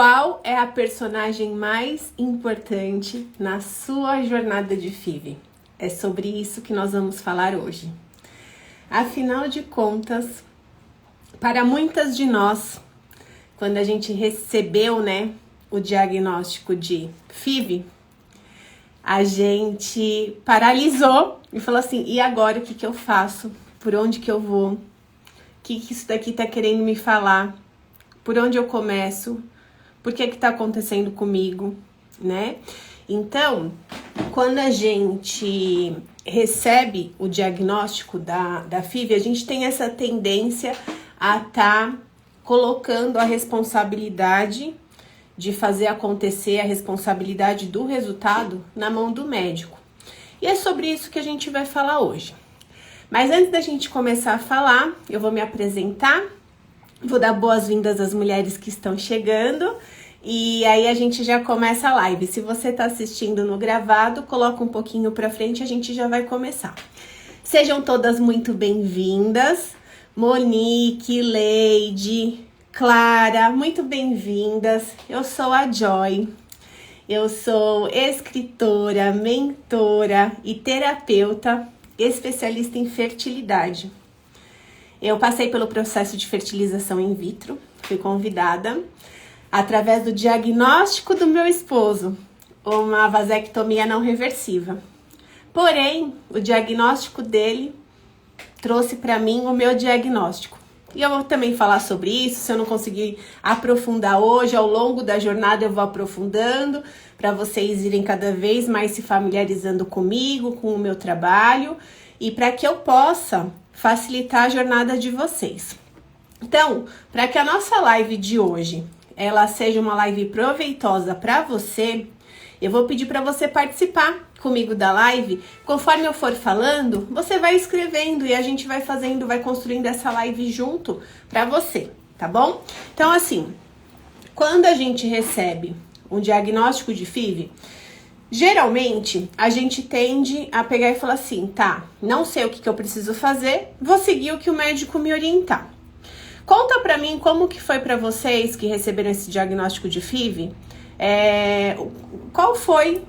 Qual é a personagem mais importante na sua jornada de FIV? É sobre isso que nós vamos falar hoje. Afinal de contas, para muitas de nós, quando a gente recebeu, o diagnóstico de FIV, a gente paralisou e falou assim, e agora o que eu faço? Por onde que eu vou? O que isso daqui tá querendo me falar? Por onde eu começo? Por que tá acontecendo comigo, né? Então, quando a gente recebe o diagnóstico da FIV, a gente tem essa tendência a tá colocando a responsabilidade de fazer acontecer, a responsabilidade do resultado na mão do médico. E é sobre isso que a gente vai falar hoje. Mas antes da gente começar a falar, eu vou me apresentar, vou dar boas-vindas às mulheres que estão chegando e aí a gente já começa a live. Se você está assistindo no gravado, coloca um pouquinho para frente, a gente já vai começar. Sejam todas muito bem-vindas. Monique, Leide, Clara, muito bem-vindas. Eu sou a Joy. Eu sou escritora, mentora e terapeuta, especialista em fertilidade. Eu passei pelo processo de fertilização in vitro, fui convidada, através do diagnóstico do meu esposo, uma vasectomia não reversível. Porém, o diagnóstico dele trouxe para mim o meu diagnóstico. E eu vou também falar sobre isso, se eu não conseguir aprofundar hoje, ao longo da jornada eu vou aprofundando, para vocês irem cada vez mais se familiarizando comigo, com o meu trabalho, e para que eu possa facilitar a jornada de vocês. Então, para que a nossa live de hoje, ela seja uma live proveitosa para você, eu vou pedir para você participar comigo da live. Conforme eu for falando, você vai escrevendo e a gente vai fazendo, vai construindo essa live junto para você, tá bom? Então, assim, quando a gente recebe um diagnóstico de FIV, geralmente a gente tende a pegar e falar assim, tá, não sei o que eu preciso fazer, vou seguir o que o médico me orientar. Conta pra mim como que foi pra vocês que receberam esse diagnóstico de FIV, qual foi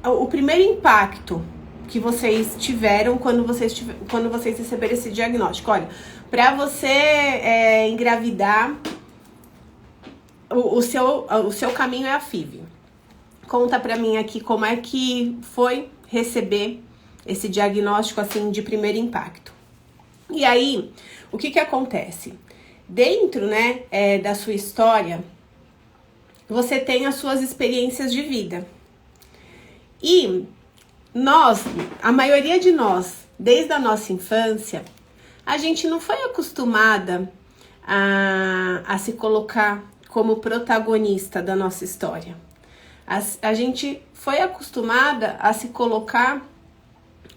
o primeiro impacto que vocês tiveram quando vocês receberam esse diagnóstico? Olha, pra você engravidar, o seu caminho é a FIV. Conta pra mim aqui como é que foi receber esse diagnóstico assim de primeiro impacto. E aí, o que acontece? Dentro, da sua história, você tem as suas experiências de vida. E a maioria de nós, desde a nossa infância, a gente não foi acostumada a se colocar como protagonista da nossa história. A gente foi acostumada a se colocar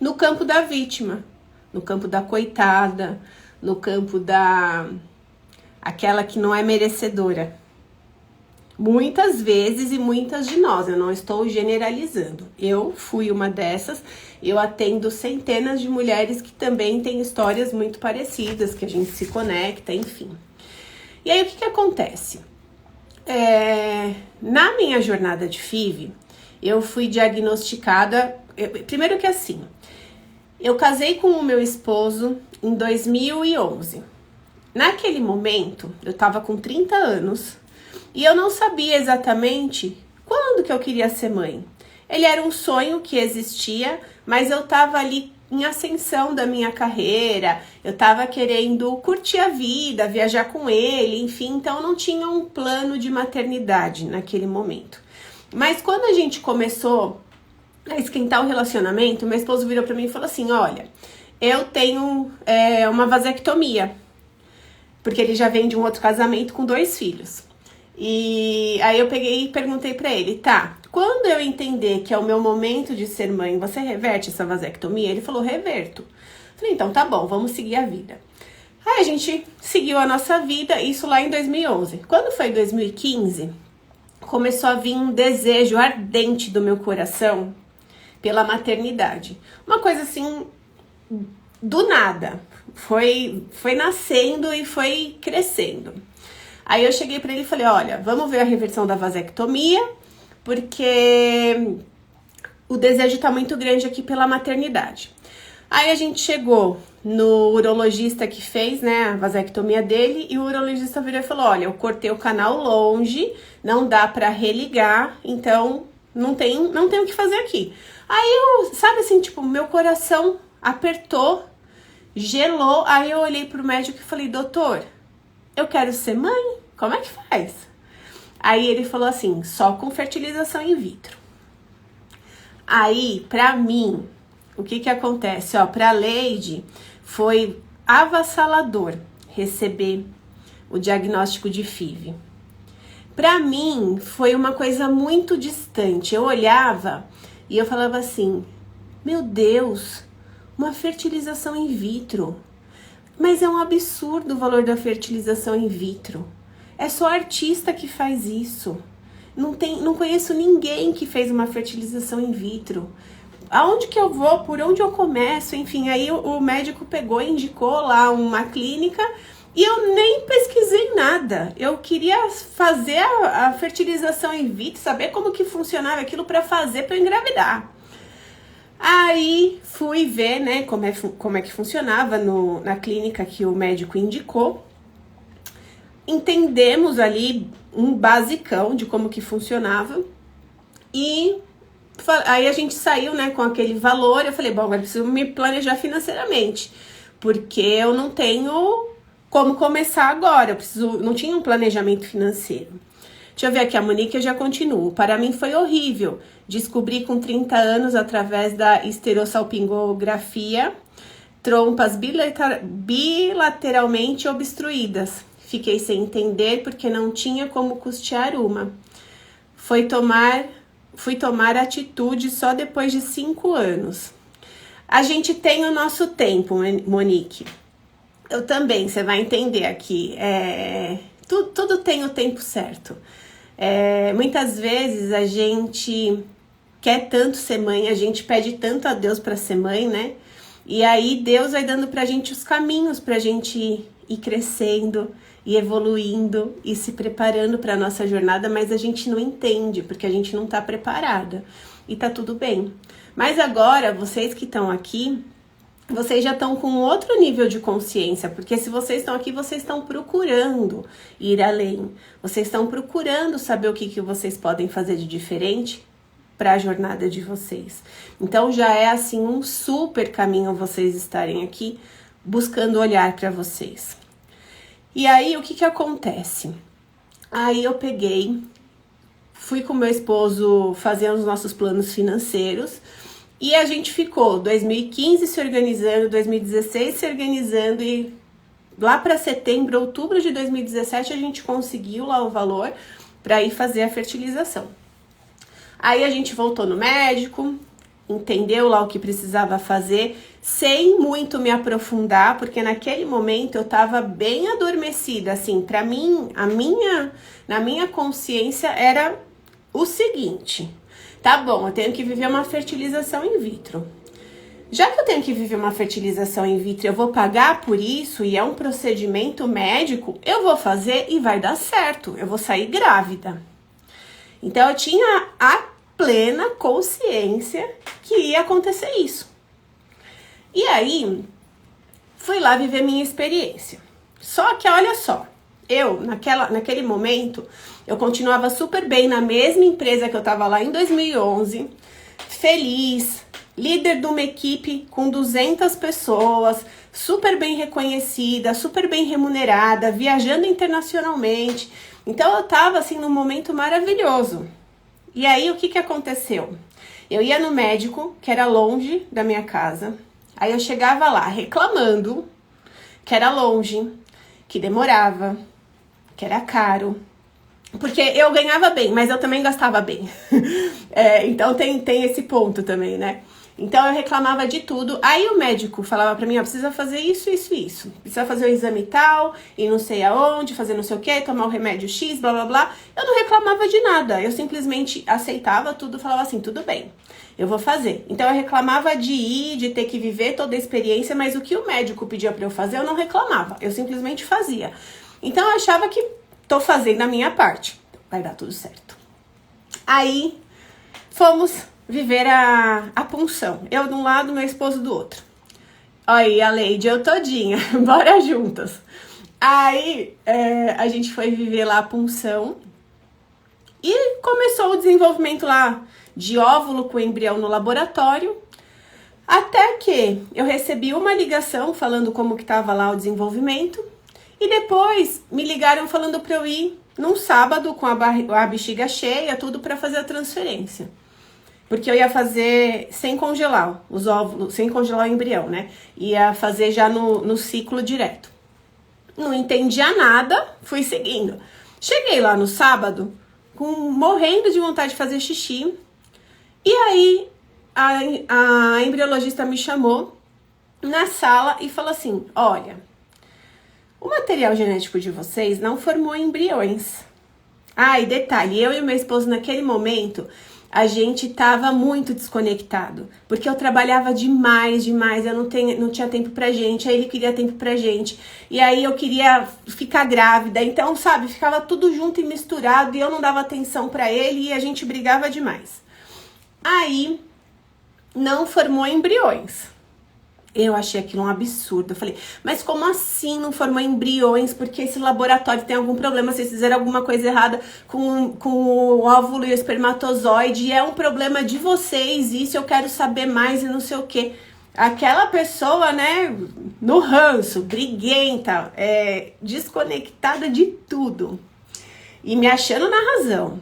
no campo da vítima, no campo da coitada, no campo aquela que não é merecedora. Muitas vezes e muitas de nós, eu não estou generalizando. Eu fui uma dessas, eu atendo centenas de mulheres que também têm histórias muito parecidas, que a gente se conecta, enfim. E aí o que acontece? Na minha jornada de FIV, eu fui diagnosticada, primeiro que assim, eu casei com o meu esposo em 2011. Naquele momento, eu estava com 30 anos e eu não sabia exatamente quando que eu queria ser mãe. Ele era um sonho que existia, mas eu estava ali em ascensão da minha carreira, eu estava querendo curtir a vida, viajar com ele, enfim, então eu não tinha um plano de maternidade naquele momento. Mas quando a gente começou a esquentar o relacionamento, meu esposo virou para mim e falou assim, olha, eu tenho uma vasectomia, porque ele já vem de um outro casamento com 2 filhos. E aí eu peguei e perguntei pra ele, tá, quando eu entender que é o meu momento de ser mãe, você reverte essa vasectomia? Ele falou, reverto. Falei, então tá bom, vamos seguir a vida. Aí a gente seguiu a nossa vida, isso lá em 2011. Quando foi 2015, começou a vir um desejo ardente do meu coração pela maternidade. Uma coisa assim, do nada. Foi nascendo e foi crescendo. Aí eu cheguei para ele e falei, olha, vamos ver a reversão da vasectomia, porque o desejo tá muito grande aqui pela maternidade. Aí a gente chegou no urologista que fez, né, a vasectomia dele, e o urologista virou e falou, olha, eu cortei o canal longe, não dá para religar, então não tem o que fazer aqui. Aí eu, sabe assim, tipo, meu coração apertou, gelou, aí eu olhei pro médico e falei, doutor, eu quero ser mãe, como é que faz? Aí ele falou assim, só com fertilização in vitro. Aí, pra mim, o que acontece? Ó, pra Leide, foi avassalador receber o diagnóstico de FIV. Pra mim, foi uma coisa muito distante. Eu olhava e eu falava assim, meu Deus, uma fertilização in vitro. Mas é um absurdo o valor da fertilização in vitro. É só artista que faz isso. Não conheço ninguém que fez uma fertilização in vitro. Aonde que eu vou? Por onde eu começo? Enfim, aí o médico pegou e indicou lá uma clínica e eu nem pesquisei nada. Eu queria fazer a fertilização in vitro, saber como que funcionava aquilo para fazer para engravidar. Aí fui ver, né, como é que funcionava na clínica que o médico indicou. Entendemos ali um basicão de como que funcionava e aí a gente saiu, né, com aquele valor. Eu falei, bom, agora eu preciso me planejar financeiramente, porque eu não tenho como começar agora, não tinha um planejamento financeiro. Deixa eu ver aqui, a Monique, eu já continuo. Para mim foi horrível. Descobri com 30 anos, através da esterossalpingografia, trompas bilateralmente obstruídas. Fiquei sem entender porque não tinha como custear uma. Fui tomar atitude só depois de 5 anos. A gente tem o nosso tempo, Monique. Eu também, você vai entender aqui. Tudo tem o tempo certo. Muitas vezes a gente quer tanto ser mãe, a gente pede tanto a Deus para ser mãe, né? E aí Deus vai dando pra gente os caminhos pra gente ir crescendo e evoluindo e se preparando para nossa jornada, mas a gente não entende porque a gente não tá preparada. E tá tudo bem. Mas agora, vocês que estão aqui, vocês já estão com outro nível de consciência, porque se vocês estão aqui, vocês estão procurando ir além. Vocês estão procurando saber o que vocês podem fazer de diferente para a jornada de vocês. Então já é assim um super caminho vocês estarem aqui buscando olhar para vocês. E aí o que acontece? Aí eu fui com meu esposo fazer os nossos planos financeiros e a gente ficou 2015 se organizando, 2016 se organizando e lá para setembro, outubro de 2017 a gente conseguiu lá o valor para ir fazer a fertilização. Aí a gente voltou no médico, entendeu lá o que precisava fazer, sem muito me aprofundar, porque naquele momento eu tava bem adormecida, assim, pra mim, na minha consciência era o seguinte, tá bom, eu tenho que viver uma fertilização in vitro. Já que eu tenho que viver uma fertilização in vitro, eu vou pagar por isso e é um procedimento médico, eu vou fazer e vai dar certo, eu vou sair grávida. Então eu tinha a plena consciência que ia acontecer isso. E aí, fui lá viver minha experiência. Só que, olha só, eu, naquele momento, eu continuava super bem na mesma empresa que eu tava lá em 2011, feliz, líder de uma equipe com 200 pessoas, super bem reconhecida, super bem remunerada, viajando internacionalmente. Então, eu tava, assim, num momento maravilhoso. E aí, o que aconteceu? Eu ia no médico, que era longe da minha casa. Aí eu chegava lá reclamando que era longe, que demorava, que era caro. Porque eu ganhava bem, mas eu também gastava bem. Então tem esse ponto também, né? Então eu reclamava de tudo. Aí o médico falava pra mim, ó, precisa fazer isso, isso, isso. Precisa fazer o exame tal, e não sei aonde, fazer não sei o que, tomar o remédio X, blá, blá, blá. Eu não reclamava de nada. Eu simplesmente aceitava tudo, falava assim, tudo bem, eu vou fazer. Então eu reclamava de ir, de ter que viver toda a experiência, mas o que o médico pedia pra eu fazer, eu não reclamava. Eu simplesmente fazia. Então eu achava que tô fazendo a minha parte, vai dar tudo certo. Aí fomos viver a punção, eu de um lado, meu esposo do outro. Aí a Leide, eu todinha, bora juntas. Aí a gente foi viver lá a punção e começou o desenvolvimento lá de óvulo com embrião no laboratório, até que eu recebi uma ligação falando como que tava lá o desenvolvimento e depois me ligaram falando para eu ir num sábado com a bexiga cheia, tudo para fazer a transferência. Porque eu ia fazer sem congelar os óvulos, sem congelar o embrião, né? Ia fazer já no ciclo direto. Não entendia nada, fui seguindo. Cheguei lá no sábado, morrendo de vontade de fazer xixi. E aí, a embriologista me chamou na sala e falou assim, olha, o material genético de vocês não formou embriões. Ah, e detalhe, eu e meu esposo naquele momento, a gente tava muito desconectado, porque eu trabalhava demais, eu não tinha tempo pra gente, aí ele queria tempo pra gente, e aí eu queria ficar grávida, então, sabe, ficava tudo junto e misturado, e eu não dava atenção pra ele, e a gente brigava demais. Aí, não formou embriões. Eu achei aquilo um absurdo. Eu falei, mas como assim não formou embriões? Porque esse laboratório tem algum problema, vocês fizeram alguma coisa errada com o óvulo e o espermatozoide, e é um problema de vocês, isso eu quero saber mais e não sei o quê. Aquela pessoa, né, no ranço, briguenta, desconectada de tudo. E me achando na razão.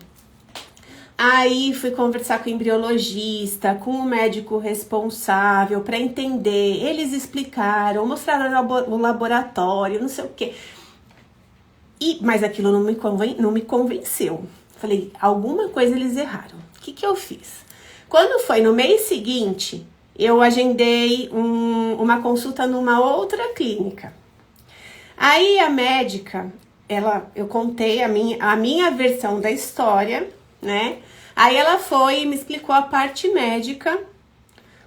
Aí fui conversar com o embriologista, com o médico responsável para entender. Eles explicaram, mostraram o laboratório, não sei o quê. Mas aquilo não me convenceu. Falei, alguma coisa eles erraram. O que eu fiz? Quando foi no mês seguinte, eu agendei uma consulta numa outra clínica. Aí a médica, eu contei a minha versão da história, né? Aí ela foi e me explicou a parte médica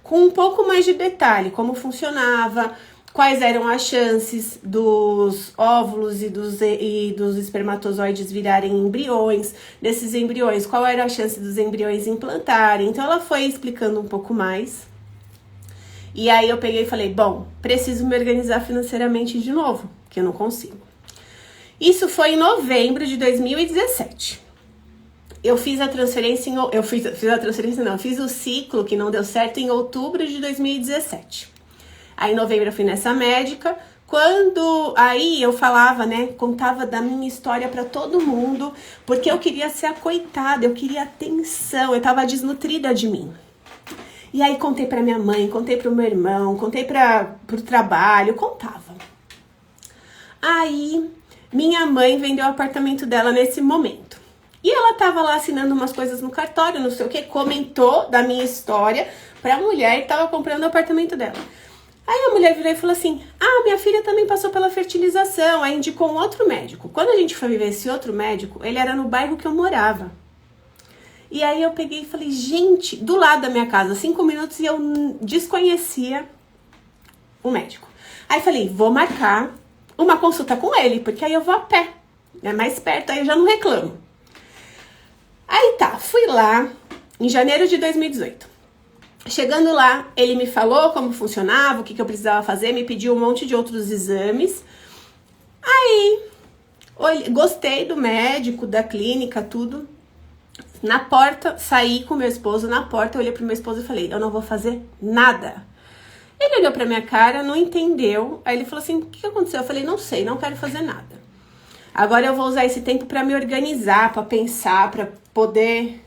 com um pouco mais de detalhe, como funcionava, quais eram as chances dos óvulos e dos espermatozoides virarem embriões, desses embriões, qual era a chance dos embriões implantarem. Então ela foi explicando um pouco mais. E aí eu peguei e falei, bom, preciso me organizar financeiramente de novo, que eu não consigo. Isso foi em novembro de 2017. Eu fiz a transferência, fiz o ciclo que não deu certo em outubro de 2017. Aí em novembro eu fui nessa médica, aí eu falava, né, contava da minha história pra todo mundo, porque eu queria ser a coitada, eu queria atenção, eu tava desnutrida de mim. E aí contei pra minha mãe, contei pro meu irmão, contei pro trabalho, contava. Aí minha mãe vendeu o apartamento dela nesse momento. E ela tava lá assinando umas coisas no cartório, não sei o que, comentou da minha história pra mulher que tava comprando o apartamento dela. Aí a mulher virou e falou assim, minha filha também passou pela fertilização, aí indicou um outro médico. Quando a gente foi ver esse outro médico, ele era no bairro que eu morava. E aí eu peguei e falei, gente, do lado da minha casa, 5 minutos, e eu desconhecia o médico. Aí falei, vou marcar uma consulta com ele, porque aí eu vou a pé, é mais perto, aí eu já não reclamo. Aí tá, fui lá em janeiro de 2018. Chegando lá, ele me falou como funcionava, o que eu precisava fazer, me pediu um monte de outros exames. Aí, gostei do médico, da clínica, tudo. Na porta, saí com meu esposo, na porta eu olhei pro meu esposo e falei, eu não vou fazer nada. Ele olhou pra minha cara, não entendeu, aí ele falou assim, o que aconteceu? Eu falei, não sei, não quero fazer nada. Agora eu vou usar esse tempo para me organizar, para pensar, para poder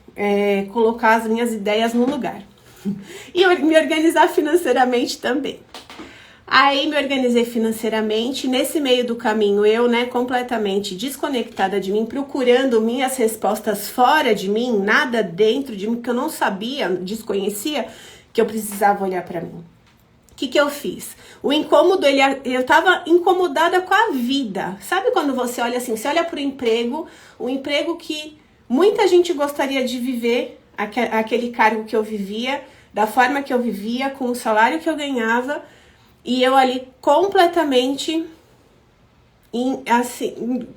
colocar as minhas ideias no lugar. E me organizar financeiramente também. Aí me organizei financeiramente, nesse meio do caminho eu, né, completamente desconectada de mim, procurando minhas respostas fora de mim, nada dentro de mim, que eu não sabia, desconhecia, que eu precisava olhar para mim. O que eu fiz? O incômodo, eu tava incomodada com a vida. Sabe quando você olha assim, você olha pro emprego, um emprego que muita gente gostaria de viver, aquele cargo que eu vivia, da forma que eu vivia, com o salário que eu ganhava, e eu ali completamente, assim,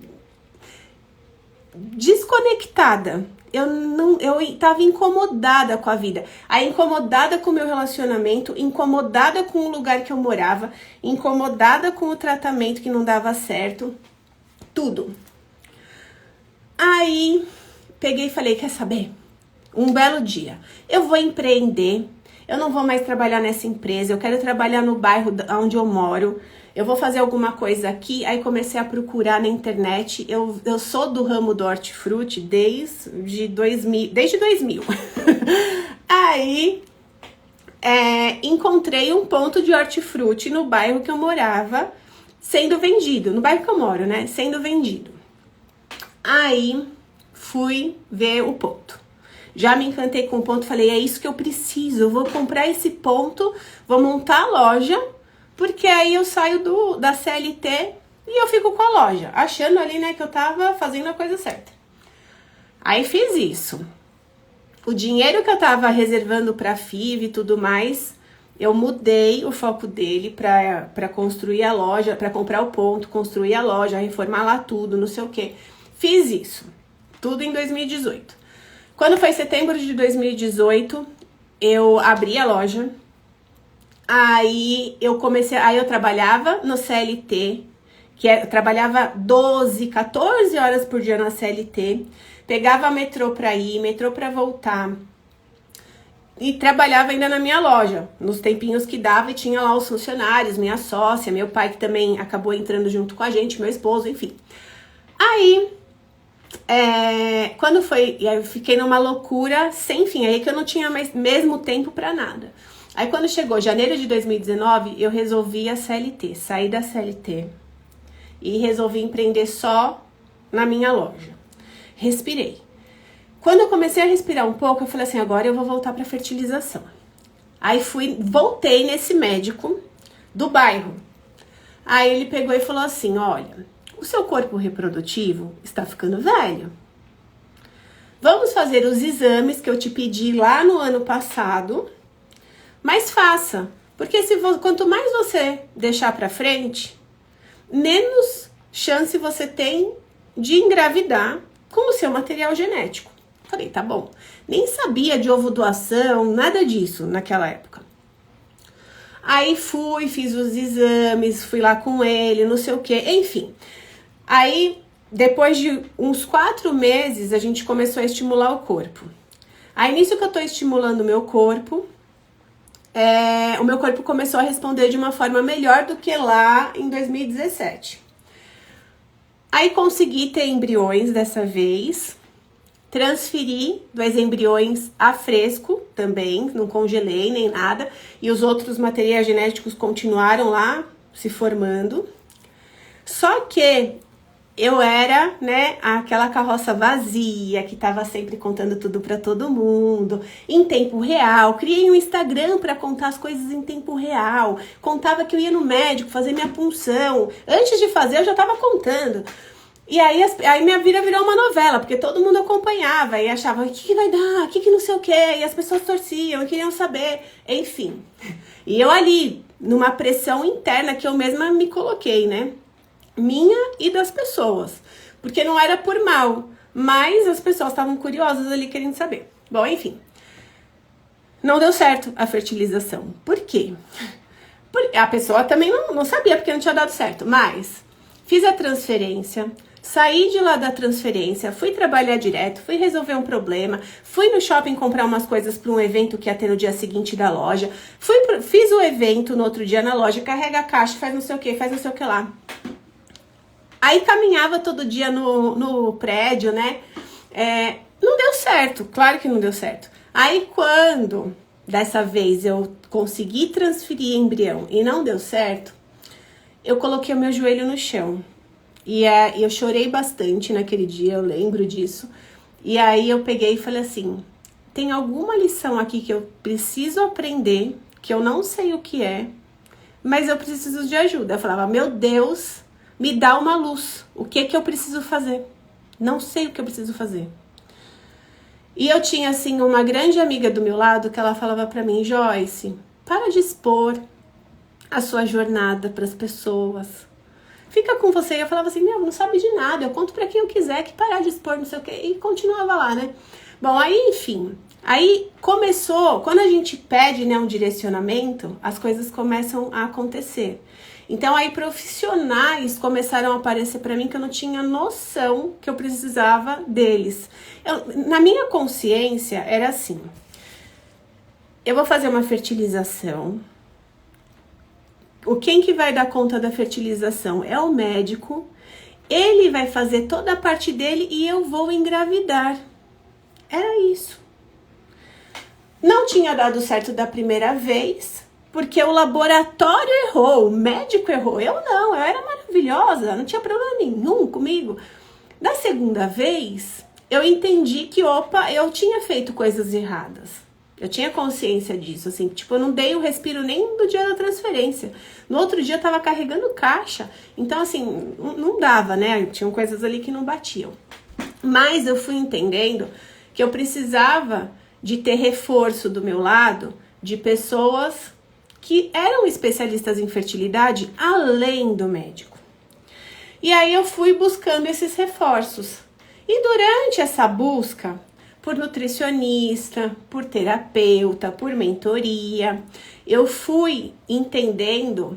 desconectada. Eu estava incomodada com a vida. Aí incomodada com o meu relacionamento, incomodada com o lugar que eu morava, incomodada com o tratamento que não dava certo, tudo. Aí peguei e falei, quer saber? Um belo dia, eu vou empreender, eu não vou mais trabalhar nessa empresa, eu quero trabalhar no bairro onde eu moro, eu vou fazer alguma coisa aqui. Aí comecei a procurar na internet. Eu sou do ramo do hortifruti desde 2000. Aí encontrei um ponto de hortifruti no bairro que eu morava, sendo vendido, no bairro que eu moro, né, sendo vendido. Aí fui ver o ponto. Já me encantei com o ponto, falei, é isso que eu preciso, eu vou comprar esse ponto, vou montar a loja, porque aí eu saio da CLT e eu fico com a loja, achando ali, né, que eu tava fazendo a coisa certa. Aí fiz isso. O dinheiro que eu tava reservando pra FIV e tudo mais, eu mudei o foco dele pra construir a loja, pra comprar o ponto, construir a loja, reformar lá tudo, não sei o que. Fiz isso, tudo em 2018. Quando foi setembro de 2018, eu abri a loja. Aí eu trabalhava no CLT, eu trabalhava 12, 14 horas por dia na CLT, pegava metrô pra ir, metrô pra voltar, e trabalhava ainda na minha loja, nos tempinhos que dava, e tinha lá os funcionários, minha sócia, meu pai que também acabou entrando junto com a gente, meu esposo, enfim. Aí, quando foi, eu fiquei numa loucura sem fim, aí que eu não tinha mais mesmo tempo pra nada. Aí quando chegou janeiro de 2019, eu resolvi a CLT, saí da CLT e resolvi empreender só na minha loja. Respirei. Quando eu comecei a respirar um pouco, eu falei assim, agora eu vou voltar para fertilização. Aí voltei nesse médico do bairro. Aí ele pegou e falou assim, olha, o seu corpo reprodutivo está ficando velho. Vamos fazer os exames que eu te pedi lá no ano passado, mas faça, porque quanto mais você deixar pra frente, menos chance você tem de engravidar com o seu material genético. Falei, tá bom. Nem sabia de ovo doação, nada disso naquela época. Aí fiz os exames, fui lá com ele, não sei o que, enfim. Aí, depois de uns 4 meses, a gente começou a estimular o corpo. Aí, nisso que eu tô estimulando o meu corpo, o meu corpo começou a responder de uma forma melhor do que lá em 2017. Aí consegui ter embriões dessa vez, transferi 2 embriões a fresco também, não congelei nem nada, e os outros materiais genéticos continuaram lá se formando. Só que eu era, né, aquela carroça vazia, que tava sempre contando tudo pra todo mundo, em tempo real. Criei um Instagram pra contar as coisas em tempo real. Contava que eu ia no médico fazer minha punção. Antes de fazer, eu já tava contando. E aí minha vida virou uma novela, porque todo mundo acompanhava e achava, o que vai dar? O que não sei o quê? E as pessoas torciam, queriam saber. Enfim. E eu ali, numa pressão interna que eu mesma me coloquei, né? Minha e das pessoas, porque não era por mal, mas as pessoas estavam curiosas ali querendo saber. Bom, enfim, não deu certo a fertilização. Por quê? Porque a pessoa também não sabia porque não tinha dado certo, mas fiz a transferência, saí de lá da transferência, fui trabalhar direto, fui resolver um problema, fui no shopping comprar umas coisas para um evento que ia ter no dia seguinte da loja, fiz o evento no outro dia na loja, carrega a caixa, faz não sei o que, faz não sei o que lá. Aí caminhava todo dia no prédio, né? Não deu certo, claro que não deu certo. Aí quando, dessa vez, eu consegui transferir embrião e não deu certo, eu coloquei o meu joelho no chão. E eu chorei bastante naquele dia, eu lembro disso. E aí eu peguei e falei assim, tem alguma lição aqui que eu preciso aprender, que eu não sei o que é, mas eu preciso de ajuda. Eu falava, meu Deus, me dá uma luz. O que eu preciso fazer? Não sei o que eu preciso fazer. E eu tinha, assim, uma grande amiga do meu lado que ela falava pra mim, Joyce, para de expor a sua jornada pras pessoas. fica com você. E eu falava assim, meu, não sabe de nada, eu conto pra quem eu quiser, que parar de expor, não sei o quê. E continuava lá, né? Bom, aí, enfim, aí começou, quando a gente pede, né, um direcionamento, as coisas começam a acontecer. Então, aí profissionais começaram a aparecer pra mim que eu não tinha noção que eu precisava deles. Na minha consciência, era assim, eu vou fazer uma fertilização. Quem que vai dar conta da fertilização? É o médico. Ele vai fazer toda a parte dele e eu vou engravidar. Era isso. Não tinha dado certo da primeira vez, porque o laboratório errou, o médico errou. Eu não, eu era maravilhosa, não tinha problema nenhum comigo. Da segunda vez, eu entendi que, eu tinha feito coisas erradas. Eu tinha consciência disso, assim, tipo, eu não dei o respiro nem do dia da transferência. No outro dia eu tava carregando caixa, então assim, não dava, né? Tinham coisas ali que não batiam. Mas eu fui entendendo que eu precisava de ter reforço do meu lado de pessoas que eram especialistas em fertilidade além do médico. E aí eu fui buscando esses reforços. E durante essa busca, por nutricionista, por terapeuta, por mentoria, eu fui entendendo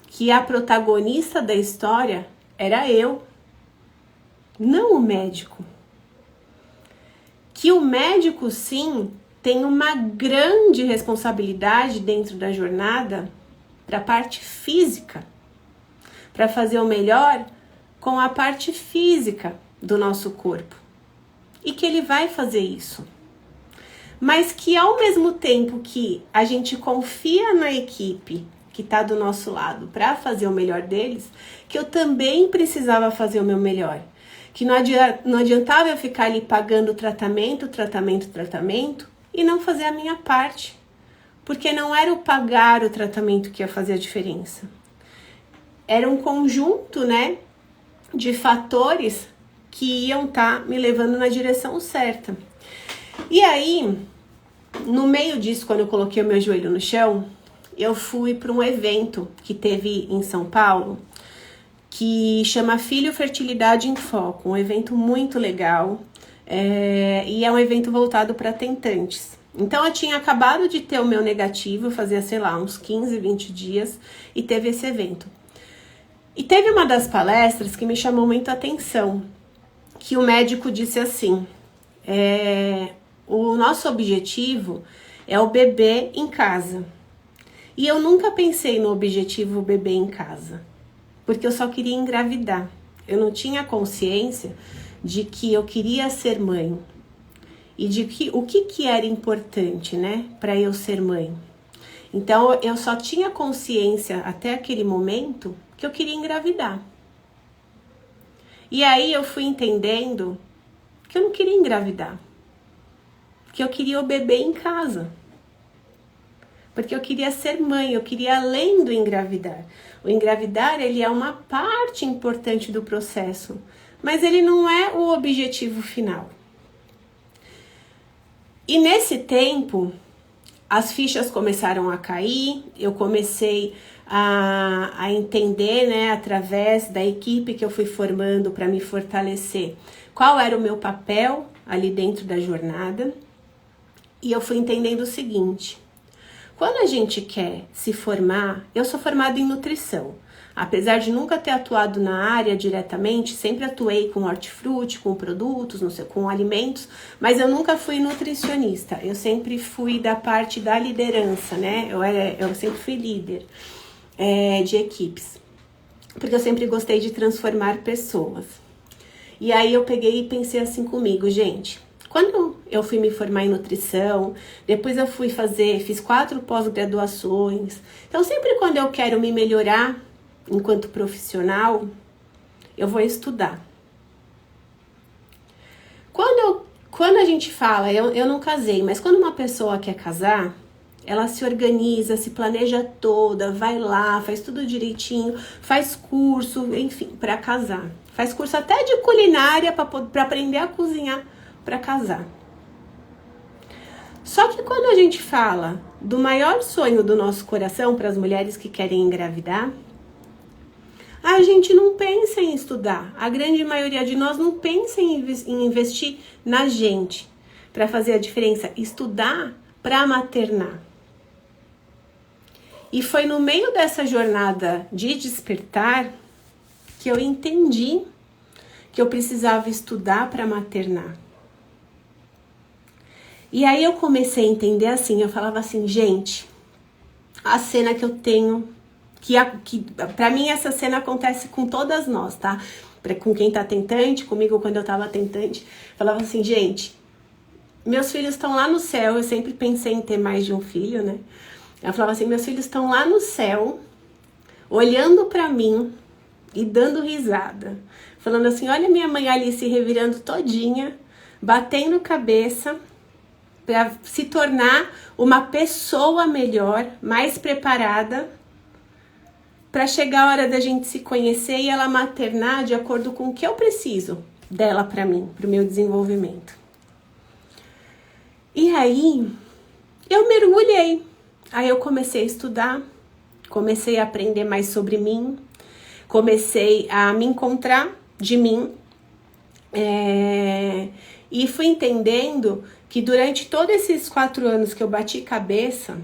que a protagonista da história era eu, não o médico. Que o médico, sim, tem uma grande responsabilidade dentro da jornada para a parte física, para fazer o melhor com a parte física do nosso corpo. E que ele vai fazer isso. Mas que ao mesmo tempo que a gente confia na equipe que está do nosso lado para fazer o melhor deles, que eu também precisava fazer o meu melhor. Que não adiantava eu ficar ali pagando tratamento e não fazer a minha parte. Porque não era o pagar o tratamento que ia fazer a diferença. Era um conjunto, né, de fatores que iam estar me levando na direção certa. E aí, no meio disso, quando eu coloquei o meu joelho no chão, eu fui para um evento que teve em São Paulo, que chama Filho Fertilidade em Foco, um evento muito legal, e é um evento voltado para tentantes. Então eu tinha acabado de ter o meu negativo, fazia, sei lá, uns 15, 20 dias, e teve esse evento. E teve uma das palestras que me chamou muita atenção, que o médico disse assim, o nosso objetivo é o bebê em casa. E eu nunca pensei no objetivo bebê em casa, porque eu só queria engravidar. Eu não tinha consciência de que eu queria ser mãe e de que o que era importante, né, para eu ser mãe. Então eu só tinha consciência até aquele momento que eu queria engravidar. E aí eu fui entendendo que eu não queria engravidar, que eu queria o bebê em casa. Porque eu queria ser mãe, eu queria além do engravidar. O engravidar, ele é uma parte importante do processo, mas ele não é o objetivo final. E nesse tempo, as fichas começaram a cair, eu comecei a entender, né, através da equipe que eu fui formando para me fortalecer, qual era o meu papel ali dentro da jornada. E eu fui entendendo o seguinte: quando a gente quer se formar, eu sou formada em nutrição. Apesar de nunca ter atuado na área diretamente, sempre atuei com hortifruti, com produtos, não sei, com alimentos, mas eu nunca fui nutricionista. Eu sempre fui da parte da liderança, né? Eu sempre fui líder de equipes, porque eu sempre gostei de transformar pessoas. E aí eu peguei e pensei assim comigo, gente, quando eu fui me formar em nutrição, depois eu fiz 4 pós-graduações. Então, sempre quando eu quero me melhorar enquanto profissional, eu vou estudar. Quando a gente fala, eu não casei, mas quando uma pessoa quer casar, ela se organiza, se planeja toda, vai lá, faz tudo direitinho, faz curso, enfim, para casar. Faz curso até de culinária para aprender a cozinhar para casar. Só que quando a gente fala do maior sonho do nosso coração para as mulheres que querem engravidar, A gente não pensa em estudar. A grande maioria de nós não pensa em investir na gente para fazer a diferença. Estudar para maternar. E foi no meio dessa jornada de despertar que eu entendi que eu precisava estudar para maternar. E aí eu comecei a entender assim, eu falava assim, gente, a cena que eu tenho, que para mim essa cena acontece com todas nós, tá? Com quem tá tentante, comigo quando eu tava tentante, falava assim, gente, meus filhos estão lá no céu, eu sempre pensei em ter mais de um filho, né? Eu falava assim, meus filhos estão lá no céu, olhando para mim e dando risada. Falando assim, olha minha mãe ali se revirando todinha, batendo cabeça para se tornar uma pessoa melhor, mais preparada, para chegar a hora da gente se conhecer e ela maternar de acordo com o que eu preciso dela para mim, para o meu desenvolvimento. E aí, eu mergulhei. Aí eu comecei a estudar, comecei a aprender mais sobre mim, comecei a me encontrar de mim e fui entendendo que durante todos esses 4 anos que eu bati cabeça,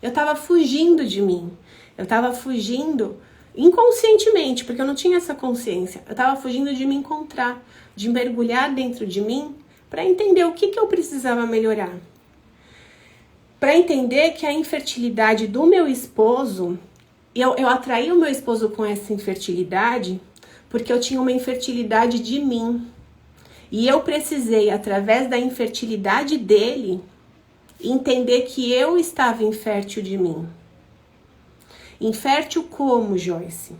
eu tava fugindo de mim, eu tava fugindo inconscientemente, porque eu não tinha essa consciência, eu tava fugindo de me encontrar, de mergulhar dentro de mim para entender o que eu precisava melhorar. Para entender que a infertilidade do meu esposo, eu atraí o meu esposo com essa infertilidade porque eu tinha uma infertilidade de mim. E eu precisei, através da infertilidade dele, entender que eu estava infértil de mim. Infértil como, Joyce?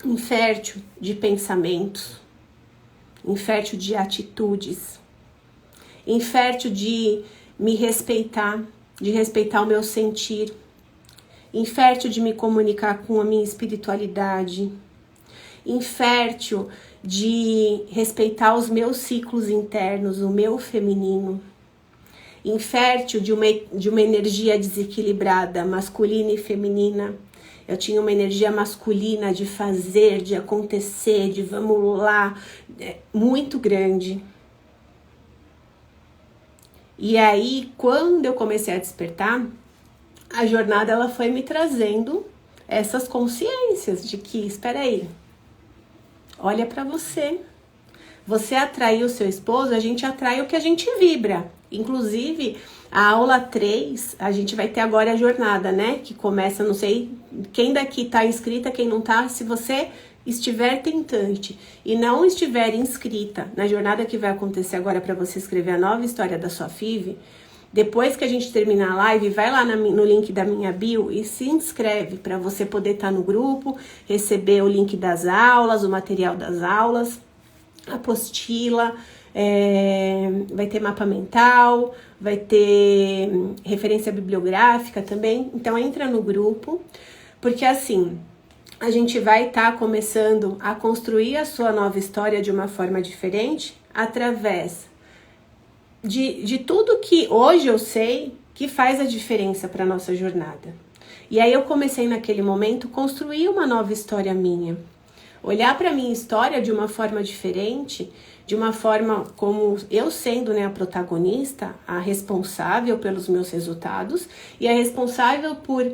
Infértil de pensamentos, infértil de atitudes, infértil de me respeitar, de respeitar o meu sentir, infértil de me comunicar com a minha espiritualidade, infértil de respeitar os meus ciclos internos, o meu feminino, infértil de uma energia desequilibrada, masculina e feminina. Eu tinha uma energia masculina de fazer, de acontecer, de vamos lá, muito grande. E aí, quando eu comecei a despertar, a jornada ela foi me trazendo essas consciências de que, espera aí, olha para você. Você atraiu o seu esposo, a gente atrai o que a gente vibra. Inclusive, a aula 3, a gente vai ter agora a jornada, né? Que começa, não sei, quem daqui tá inscrita, quem não tá, se você estiver tentante e não estiver inscrita na jornada que vai acontecer agora para você escrever a nova história da sua FIV, depois que a gente terminar a live, vai lá no link da minha bio e se inscreve para você poder estar no grupo, receber o link das aulas, o material das aulas, apostila, vai ter mapa mental, vai ter referência bibliográfica também. Então entra no grupo, porque assim, a gente vai estar começando a construir a sua nova história de uma forma diferente, através de tudo que hoje eu sei que faz a diferença para a nossa jornada. E aí eu comecei naquele momento construir uma nova história minha. Olhar para a minha história de uma forma diferente, de uma forma como eu sendo, né, a protagonista, a responsável pelos meus resultados e a responsável por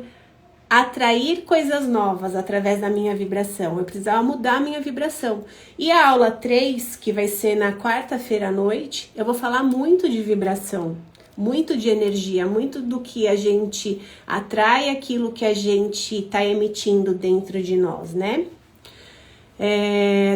atrair coisas novas através da minha vibração. Eu precisava mudar a minha vibração. E a aula 3, que vai ser na quarta-feira à noite, eu vou falar muito de vibração, muito de energia, muito do que a gente atrai, aquilo que a gente está emitindo dentro de nós, né?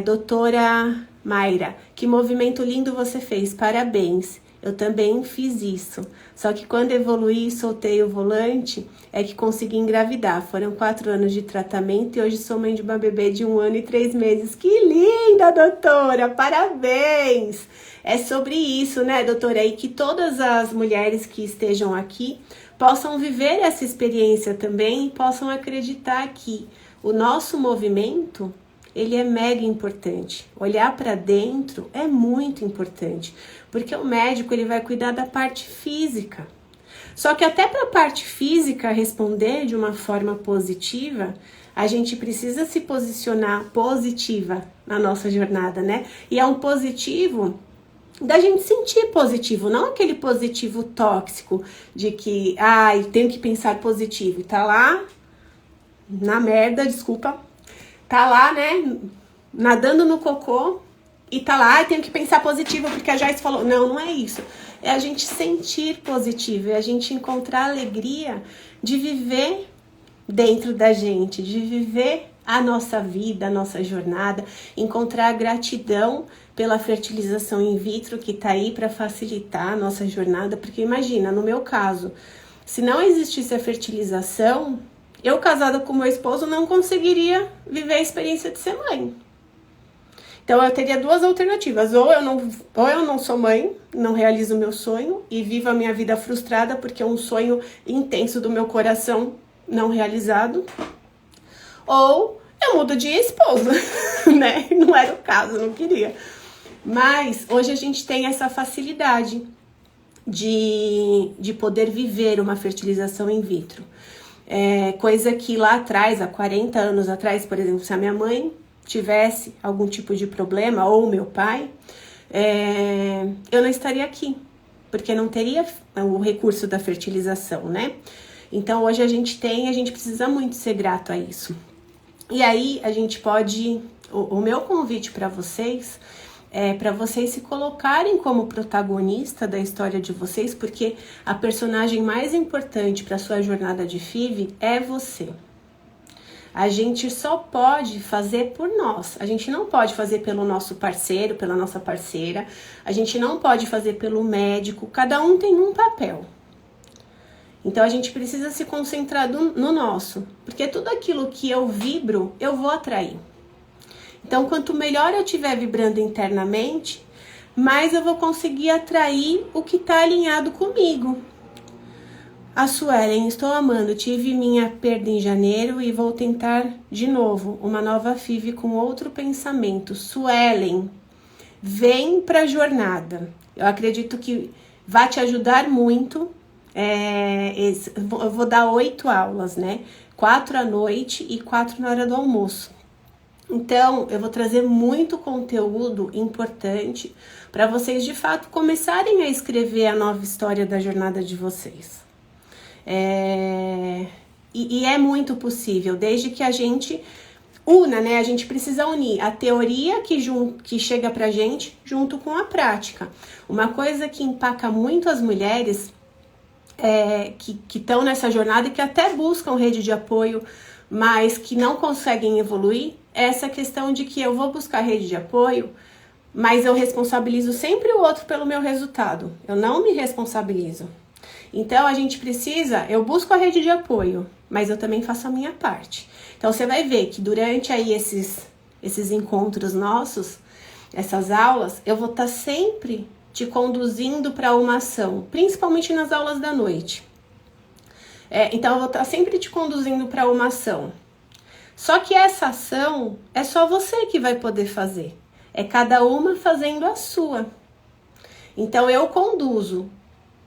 Doutora Mayra, que movimento lindo você fez, parabéns. Eu também fiz isso, só que quando evoluí e soltei o volante, é que consegui engravidar. Foram 4 anos de tratamento e hoje sou mãe de uma bebê de 1 ano e 3 meses. Que linda, doutora! Parabéns! É sobre isso, né, doutora? E que todas as mulheres que estejam aqui possam viver essa experiência também e possam acreditar que o nosso movimento, ele é mega importante. Olhar para dentro é muito importante, porque o médico ele vai cuidar da parte física. Só que até para a parte física responder de uma forma positiva, a gente precisa se posicionar positiva na nossa jornada, né? E é um positivo da gente sentir positivo, não aquele positivo tóxico de que, ai, tenho que pensar positivo. E tá lá na merda, desculpa. Tá lá, né, nadando no cocô e tá lá, tenho que pensar positivo porque a Joyce falou. Não, não é isso. É a gente sentir positivo, é a gente encontrar a alegria de viver dentro da gente, de viver a nossa vida, a nossa jornada, encontrar a gratidão pela fertilização in vitro que tá aí para facilitar a nossa jornada, porque imagina, no meu caso, se não existisse a fertilização, eu casada com meu esposo não conseguiria viver a experiência de ser mãe. Então eu teria duas alternativas, ou eu não sou mãe, não realizo o meu sonho e vivo a minha vida frustrada porque é um sonho intenso do meu coração não realizado, ou eu mudo de esposa, né? Não era o caso, não queria. Mas hoje a gente tem essa facilidade de poder viver uma fertilização in vitro. Coisa que lá atrás, há 40 anos atrás, por exemplo, se a minha mãe tivesse algum tipo de problema, ou meu pai, eu não estaria aqui, porque não teria o recurso da fertilização, né? Então hoje a gente precisa muito ser grato a isso. E aí a gente pode, o meu convite para vocês é para vocês se colocarem como protagonista da história de vocês, porque a personagem mais importante para sua jornada de FIV é você. A gente só pode fazer por nós, a gente não pode fazer pelo nosso parceiro, pela nossa parceira, a gente não pode fazer pelo médico, cada um tem um papel. Então a gente precisa se concentrar no nosso, porque tudo aquilo que eu vibro, eu vou atrair. Então quanto melhor eu estiver vibrando internamente, mais eu vou conseguir atrair o que está alinhado comigo. A Suelen, estou amando, tive minha perda em janeiro e vou tentar de novo uma nova FIV com outro pensamento. Suelen, vem para a jornada. Eu acredito que vai te ajudar muito. Eu vou dar 8 aulas, né? 4 à noite e 4 na hora do almoço. Então, eu vou trazer muito conteúdo importante para vocês, de fato, começarem a escrever a nova história da jornada de vocês. E é muito possível, desde que a gente una, né? A gente precisa unir a teoria que chega pra gente junto com a prática. Uma coisa que empaca muito as mulheres que estão nessa jornada e que até buscam rede de apoio, mas que não conseguem evoluir, é essa questão de que eu vou buscar rede de apoio, mas eu responsabilizo sempre o outro pelo meu resultado. Eu não me responsabilizo. Então, a gente precisa, eu busco a rede de apoio, mas eu também faço a minha parte. Então, você vai ver que durante aí esses encontros nossos, essas aulas, eu vou estar sempre te conduzindo para uma ação, principalmente nas aulas da noite. Então, eu vou estar sempre te conduzindo para uma ação. Só que essa ação é só você que vai poder fazer. É cada uma fazendo a sua. Então, eu conduzo.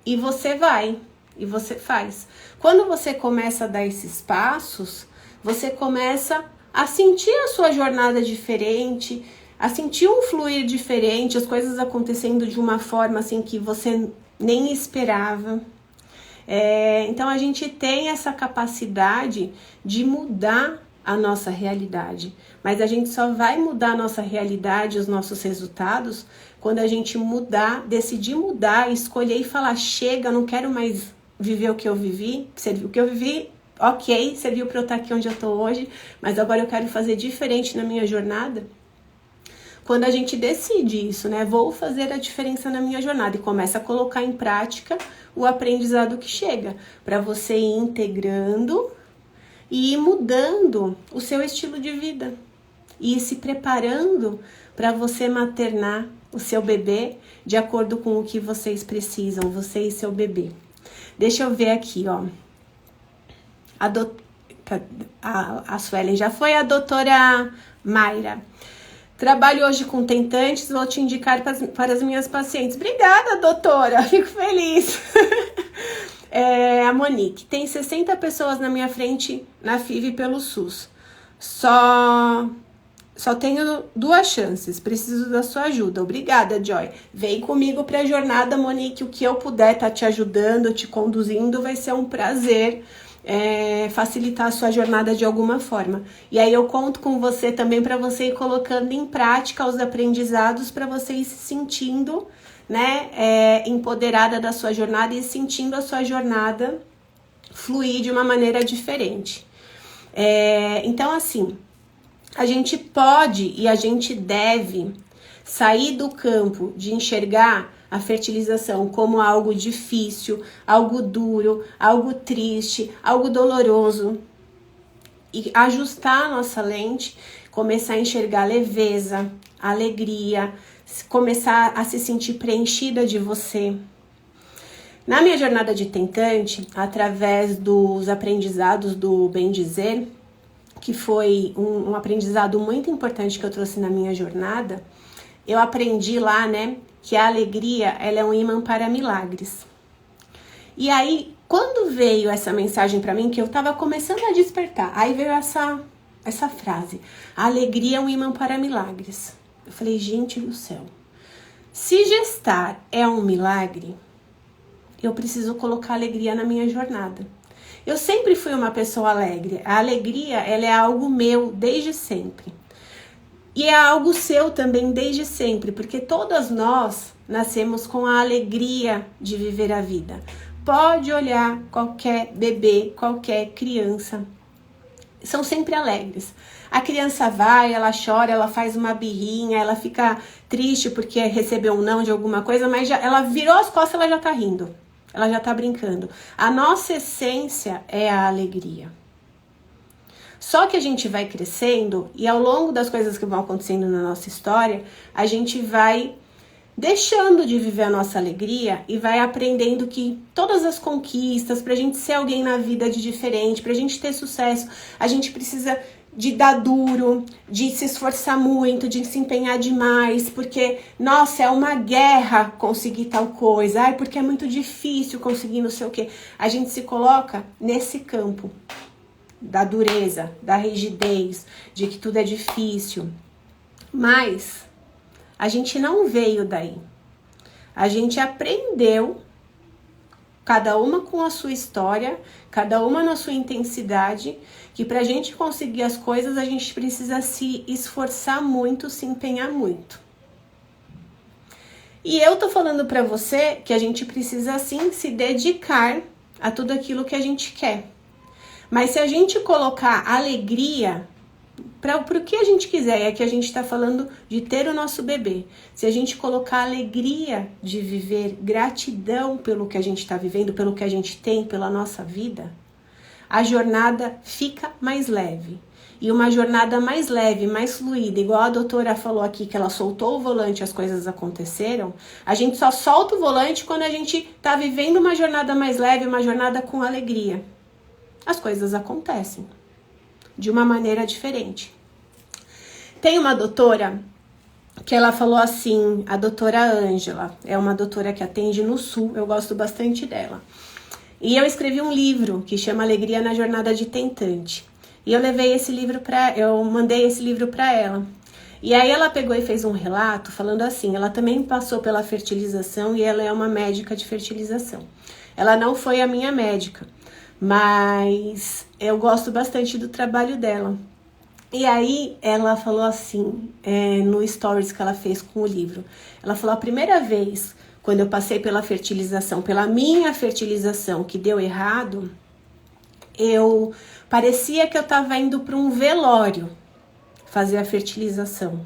E você vai, e você faz. Quando você começa a dar esses passos, você começa a sentir a sua jornada diferente, a sentir um fluir diferente, as coisas acontecendo de uma forma assim que você nem esperava. Então a gente tem essa capacidade de mudar a nossa realidade, mas a gente só vai mudar a nossa realidade, os nossos resultados, quando a gente decidir mudar, escolher e falar, chega, não quero mais viver o que eu vivi, o que eu vivi, ok, serviu para eu estar aqui onde eu estou hoje, mas agora eu quero fazer diferente na minha jornada. Quando a gente decide isso, né, vou fazer a diferença na minha jornada e começa a colocar em prática o aprendizado que chega, para você ir integrando e ir mudando o seu estilo de vida e ir se preparando para você maternar o seu bebê de acordo com o que vocês precisam, você e seu bebê. Deixa eu ver aqui, ó. A Suelen já foi, a doutora Mayra. Trabalho hoje com tentantes, vou te indicar para as minhas pacientes. Obrigada, doutora, fico feliz. A Monique, tem 60 pessoas na minha frente na FIV pelo SUS. Só tenho 2 chances, preciso da sua ajuda. Obrigada, Joy. Vem comigo para a jornada, Monique. O que eu puder tá te ajudando, te conduzindo, vai ser um prazer facilitar a sua jornada de alguma forma. E aí eu conto com você também para você ir colocando em prática os aprendizados para você ir se sentindo, né, empoderada da sua jornada e sentindo a sua jornada fluir de uma maneira diferente. Então, assim, a gente pode e a gente deve sair do campo de enxergar a fertilização como algo difícil, algo duro, algo triste, algo doloroso e ajustar a nossa lente, começar a enxergar leveza, alegria, começar a se sentir preenchida de você. Na minha jornada de tentante, através dos aprendizados do Bem Dizer, que foi um aprendizado muito importante que eu trouxe na minha jornada, eu aprendi lá, né, que a alegria, ela é um imã para milagres. E aí, quando veio essa mensagem para mim, que eu tava começando a despertar, aí veio essa frase, a alegria é um imã para milagres. Eu falei, gente do céu, se gestar é um milagre, eu preciso colocar alegria na minha jornada. Eu sempre fui uma pessoa alegre. A alegria, ela é algo meu desde sempre. E é algo seu também desde sempre, porque todas nós nascemos com a alegria de viver a vida. Pode olhar qualquer bebê, qualquer criança. São sempre alegres. A criança vai, ela chora, ela faz uma birrinha, ela fica triste porque recebeu um não de alguma coisa, mas ela virou as costas, ela já tá rindo. Ela já tá brincando. A nossa essência é a alegria. Só que a gente vai crescendo e ao longo das coisas que vão acontecendo na nossa história, a gente vai deixando de viver a nossa alegria e vai aprendendo que todas as conquistas, pra gente ser alguém na vida de diferente, pra gente ter sucesso, a gente precisa de dar duro, de se esforçar muito, de se empenhar demais, porque, nossa, é uma guerra conseguir tal coisa, ai, porque é muito difícil conseguir não sei o quê. A gente se coloca nesse campo da dureza, da rigidez, de que tudo é difícil. Mas a gente não veio daí. A gente aprendeu, cada uma com a sua história, cada uma na sua intensidade, que pra gente conseguir as coisas, a gente precisa se esforçar muito, se empenhar muito. E eu tô falando pra você que a gente precisa, sim, se dedicar a tudo aquilo que a gente quer. Mas se a gente colocar alegria para o que a gente quiser, é que a gente está falando de ter o nosso bebê. Se a gente colocar alegria de viver, gratidão pelo que a gente está vivendo, pelo que a gente tem, pela nossa vida, a jornada fica mais leve. E uma jornada mais leve, mais fluida, igual a doutora falou aqui, que ela soltou o volante e as coisas aconteceram, a gente só solta o volante quando a gente está vivendo uma jornada mais leve, uma jornada com alegria. As coisas acontecem de uma maneira diferente. Tem uma doutora que ela falou assim, a doutora Ângela, é uma doutora que atende no Sul, eu gosto bastante dela. E eu escrevi um livro que chama Alegria na Jornada de Tentante. E eu mandei esse livro para ela. E aí ela pegou e fez um relato falando assim, ela também passou pela fertilização e ela é uma médica de fertilização. Ela não foi a minha médica, mas eu gosto bastante do trabalho dela. E aí ela falou assim, no stories que ela fez com o livro, ela falou, a primeira vez quando eu passei pela fertilização, pela minha fertilização que deu errado, parecia que eu estava indo para um velório fazer a fertilização.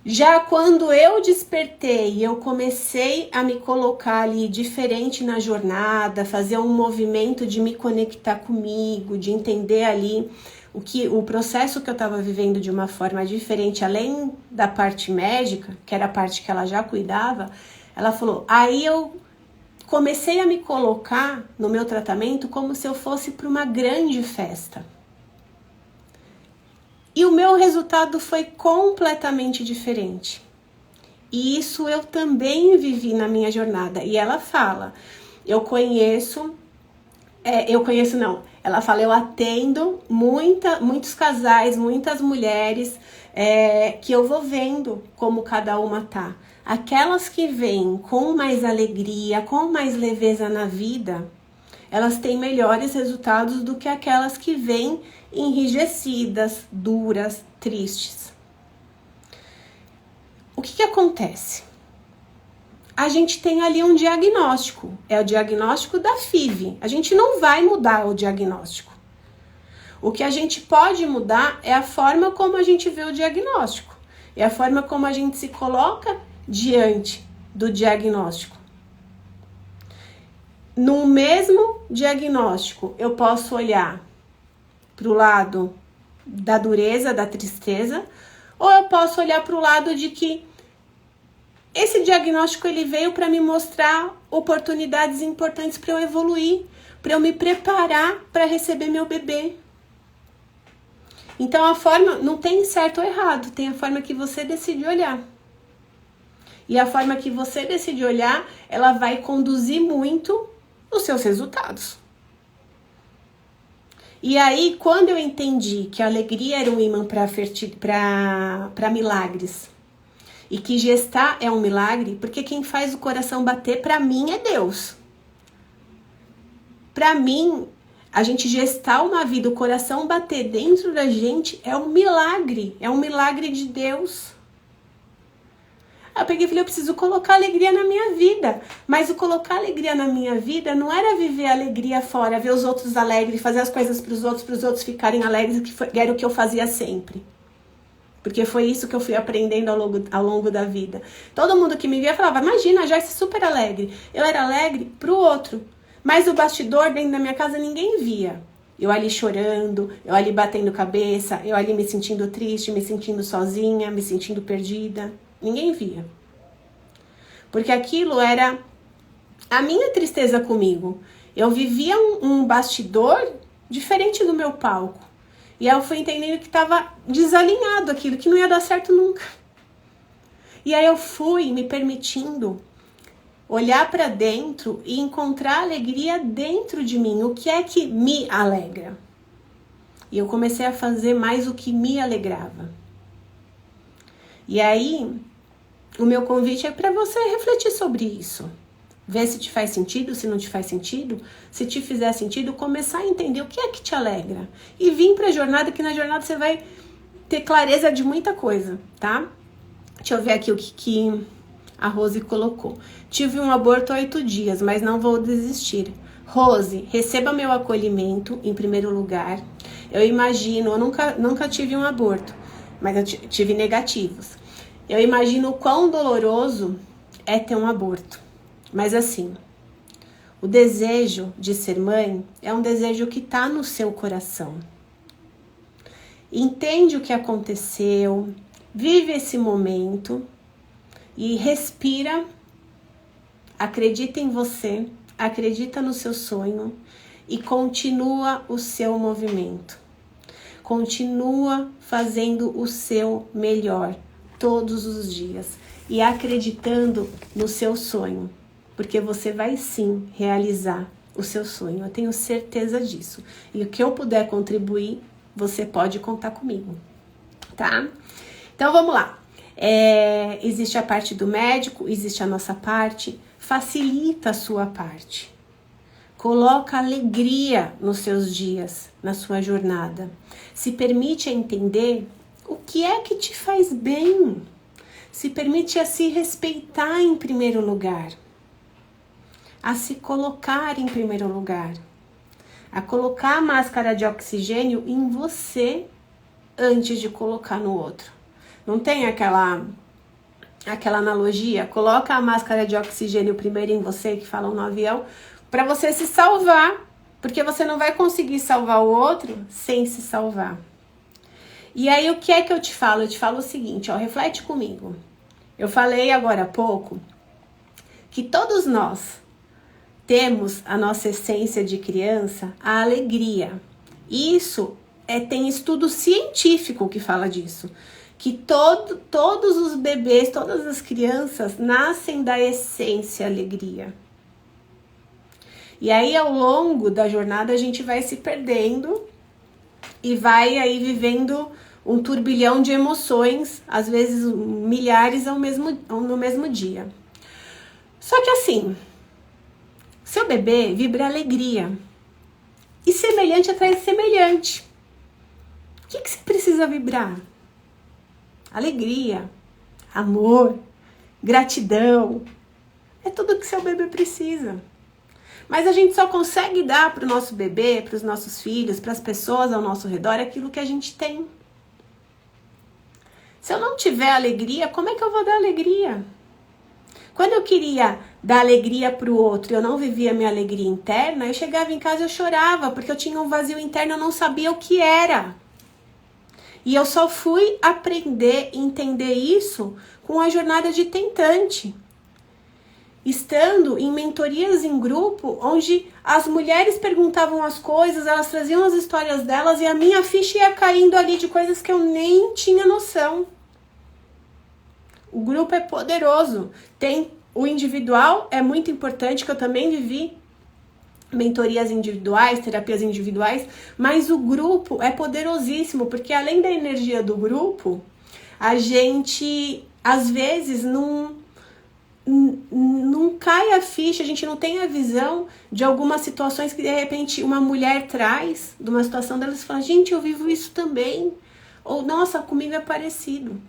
Já quando eu despertei, eu comecei a me colocar ali diferente na jornada, fazer um movimento de me conectar comigo, de entender ali o processo que eu estava vivendo de uma forma diferente, além da parte médica, que era a parte que ela já cuidava, ela falou, aí eu comecei a me colocar no meu tratamento como se eu fosse para uma grande festa. E o meu resultado foi completamente diferente. E isso eu também vivi na minha jornada. E ela fala, eu conheço Eu conheço não. Ela fala, eu atendo muitos casais, muitas mulheres, que eu vou vendo como cada uma tá. Aquelas que vêm com mais alegria, com mais leveza na vida, elas têm melhores resultados do que aquelas que vêm enrijecidas, duras, tristes. O que acontece? A gente tem ali um diagnóstico, é o diagnóstico da FIV. A gente não vai mudar o diagnóstico. O que a gente pode mudar é a forma como a gente vê o diagnóstico, é a forma como a gente se coloca diante do diagnóstico. No mesmo diagnóstico, eu posso olhar para o lado da dureza, da tristeza, ou eu posso olhar para o lado de que esse diagnóstico ele veio para me mostrar oportunidades importantes para eu evoluir, para eu me preparar para receber meu bebê. Então a forma não tem certo ou errado, tem a forma que você decide olhar. E a forma que você decide olhar, ela vai conduzir muito os seus resultados. E aí, quando eu entendi que a alegria era um imã para milagres, e que gestar é um milagre, porque quem faz o coração bater, para mim, é Deus. Para mim, a gente gestar uma vida, o coração bater dentro da gente, é um milagre de Deus. Eu peguei e falei, eu preciso colocar alegria na minha vida. Mas o colocar alegria na minha vida não era viver alegria fora, ver os outros alegres, fazer as coisas para os outros ficarem alegres, que era o que eu fazia sempre. Porque foi isso que eu fui aprendendo ao longo da vida. Todo mundo que me via falava, imagina, a Joyce é super alegre. Eu era alegre pro outro. Mas o bastidor dentro da minha casa ninguém via. Eu ali chorando, eu ali batendo cabeça, eu ali me sentindo triste, me sentindo sozinha, me sentindo perdida. Ninguém via. Porque aquilo era a minha tristeza comigo. Eu vivia um bastidor diferente do meu palco. E aí eu fui entendendo que estava desalinhado aquilo, que não ia dar certo nunca. E aí eu fui me permitindo olhar para dentro e encontrar alegria dentro de mim. O que é que me alegra? E eu comecei a fazer mais o que me alegrava. E aí, o meu convite é para você refletir sobre isso. Ver se te faz sentido, se não te faz sentido. Se te fizer sentido, começar a entender o que é que te alegra. E vir para a jornada, que na jornada você vai ter clareza de muita coisa, tá? Deixa eu ver aqui o que a Rose colocou. Tive um aborto há 8 dias, mas não vou desistir. Rose, receba meu acolhimento em primeiro lugar. Eu imagino, eu nunca tive um aborto, mas eu tive negativos. Eu imagino o quão doloroso é ter um aborto. Mas assim, o desejo de ser mãe é um desejo que está no seu coração. Entende o que aconteceu, vive esse momento e respira, acredita em você, acredita no seu sonho e continua o seu movimento. Continua fazendo o seu melhor todos os dias e acreditando no seu sonho. Porque você vai sim realizar o seu sonho. Eu tenho certeza disso. E o que eu puder contribuir, você pode contar comigo, tá? Então vamos lá. Existe a parte do médico, existe a nossa parte. Facilita a sua parte. Coloca alegria nos seus dias, na sua jornada. Se permite a entender o que é que te faz bem. Se permite a se respeitar em primeiro lugar. A se colocar em primeiro lugar, a colocar a máscara de oxigênio em você antes de colocar no outro. Não tem aquela analogia? Coloca a máscara de oxigênio primeiro em você, que falam no avião, para você se salvar, porque você não vai conseguir salvar o outro sem se salvar. E aí o que é que eu te falo? Eu te falo o seguinte, ó, reflete comigo. Eu falei agora há pouco que todos nós temos a nossa essência de criança, a alegria. Isso tem estudo científico que fala disso. Que todos os bebês, todas as crianças nascem da essência alegria. E aí, ao longo da jornada, a gente vai se perdendo e vai aí vivendo um turbilhão de emoções, às vezes milhares no mesmo dia. Só que assim, seu bebê vibra alegria. E semelhante atrai semelhante. O que você precisa vibrar? Alegria, amor, gratidão. É tudo que seu bebê precisa. Mas a gente só consegue dar para o nosso bebê, para os nossos filhos, para as pessoas ao nosso redor, aquilo que a gente tem. Se eu não tiver alegria, como é que eu vou dar alegria? Quando eu queria dar alegria para o outro e eu não vivia minha alegria interna, eu chegava em casa e eu chorava, porque eu tinha um vazio interno, eu não sabia o que era. E eu só fui aprender e entender isso com a jornada de tentante. Estando em mentorias em grupo, onde as mulheres perguntavam as coisas, elas traziam as histórias delas e a minha ficha ia caindo ali de coisas que eu nem tinha noção. O grupo é poderoso. Tem o individual, é muito importante, que eu também vivi mentorias individuais, terapias individuais, mas o grupo é poderosíssimo, porque além da energia do grupo, a gente às vezes não cai a ficha, a gente não tem a visão de algumas situações que de repente uma mulher traz, de uma situação dela, e fala, gente, eu vivo isso também, ou nossa, comigo é parecido.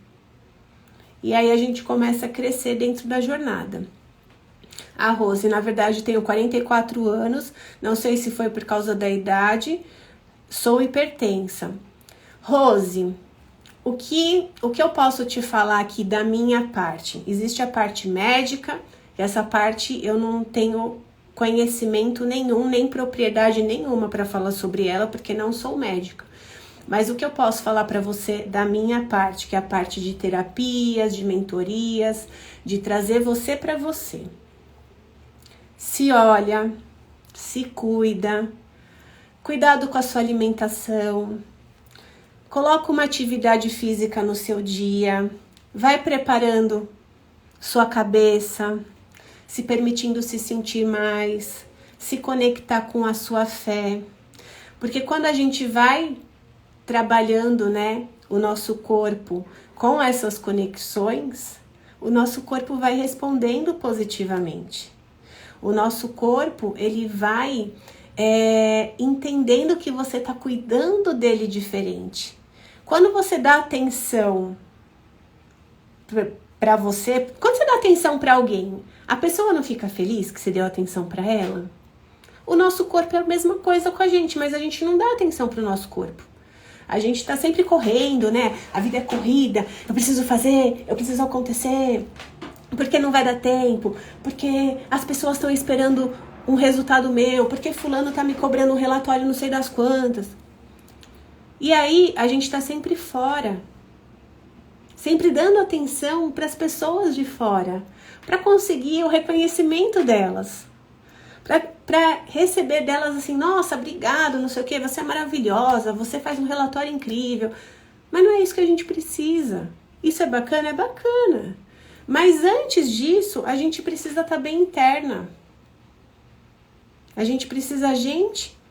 E aí a gente começa a crescer dentro da jornada. A Rose, na verdade, tenho 44 anos, não sei se foi por causa da idade, sou hipertensa. Rose, o que eu posso te falar aqui da minha parte? Existe a parte médica, e essa parte eu não tenho conhecimento nenhum, nem propriedade nenhuma para falar sobre ela, porque não sou médica. Mas o que eu posso falar para você da minha parte, que é a parte de terapias, de mentorias, de trazer você para você. Se olha, se cuida, cuidado com a sua alimentação, coloca uma atividade física no seu dia, vai preparando sua cabeça, se permitindo se sentir mais, se conectar com a sua fé. Porque quando a gente vai trabalhando, né, o nosso corpo com essas conexões, o nosso corpo vai respondendo positivamente. O nosso corpo, ele vai entendendo que você está cuidando dele diferente. Quando você dá atenção para você, quando você dá atenção para alguém, a pessoa não fica feliz que você deu atenção para ela? O nosso corpo é a mesma coisa com a gente, mas a gente não dá atenção para o nosso corpo. A gente tá sempre correndo, né? A vida é corrida, eu preciso fazer, eu preciso acontecer, porque não vai dar tempo, porque as pessoas estão esperando um resultado meu, porque fulano tá me cobrando um relatório não sei das quantas. E aí a gente tá sempre fora, sempre dando atenção para as pessoas de fora, para conseguir o reconhecimento delas. Para receber delas assim, nossa, obrigado, não sei o que, você é maravilhosa, você faz um relatório incrível. Mas não é isso que a gente precisa. Isso é bacana? É bacana. Mas antes disso, a gente precisa estar bem interna. A gente precisa,